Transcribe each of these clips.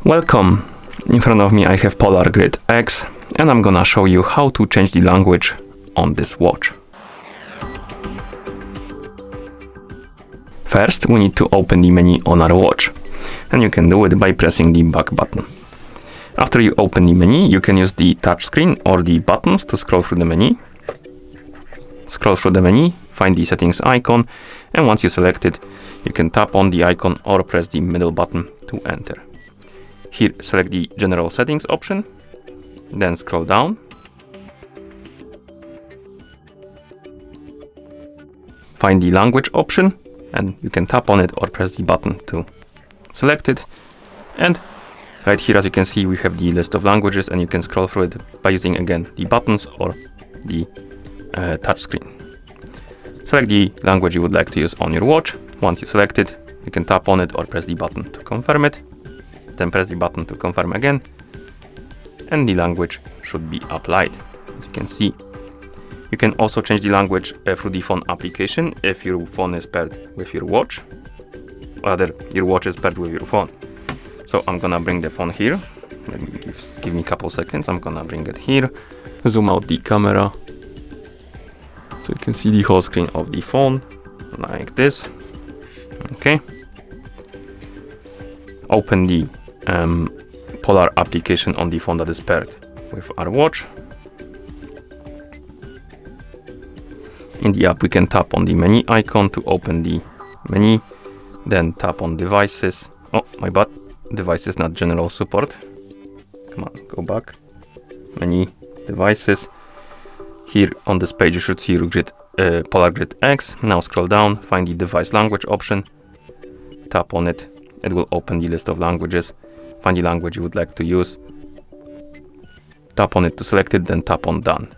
Welcome! In front of me I have Polar Grid X and I'm gonna show you how to change the language on this watch. First we need to open the menu on our watch, and you can do it by pressing the back button. After you open the menu, you can use the touchscreen or the buttons to scroll through the menu. Scroll through the menu, find the settings icon, and once you select it, you can tap on the icon or press the middle button to enter. Here, select the general settings option, then scroll down. Find the language option, and you can tap on it or press the button to select it. And right here, as you can see, we have the list of languages, and you can scroll through it by using again the buttons or the touchscreen. Select the language you would like to use on your watch. Once you select it, you can tap on it or press the button to confirm it. Then press the button to confirm again, and the language should be applied. As you can see, you can also change the language through the phone application if your phone is paired with your watch, or rather your watch is paired with your phone. So I'm gonna bring the phone here. Let me give me a couple seconds. I'm gonna bring it here, zoom out the camera so you can see the whole screen of the phone like this. Okay, open the Polar application on the phone that is paired with our watch. In the app we can tap on the menu icon to open the menu, then tap on devices. Oh my bad, devices, not general support. Come on, go back. Menu, devices. Here on this page you should see your Polar Grid X. Now scroll down, find the device language option, tap on it. It will open the list of languages. Find the language you would like to use. Tap on it to select it, then tap on done.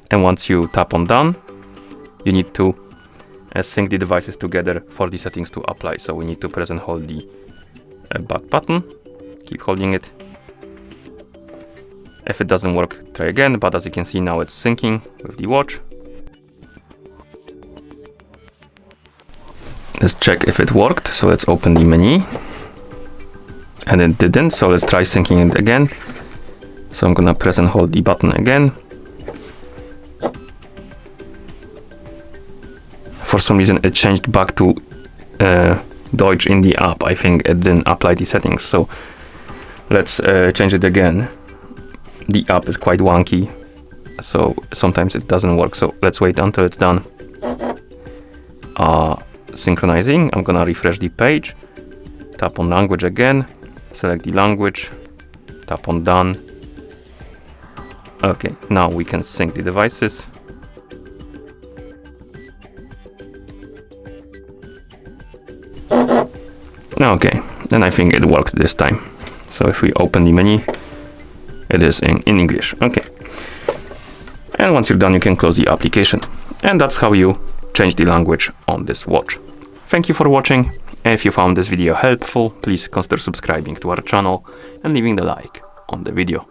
And once you tap on done, you need to sync the devices together for the settings to apply. So we need to press and hold the back button. Keep holding it. If it doesn't work, try again, but as you can see now it's syncing with the watch. Let's check if it worked, so let's open the menu. And it didn't, so let's try syncing it again. So I'm gonna press and hold the button again. For some reason it changed back to Deutsch in the app. I think it didn't apply the settings, so let's change it again. The app is quite wonky, so sometimes it doesn't work, so let's wait until it's done synchronizing. I'm gonna refresh the page, tap on language again, select the language, tap on done. Okay, now we can sync the devices. Okay, then I think it worked this time. So if we open the menu, it is in English. Okay. And once you're done, you can close the application. And that's how you change the language on this watch. Thank you for watching. If you found this video helpful, please consider subscribing to our channel and leaving the like on the video.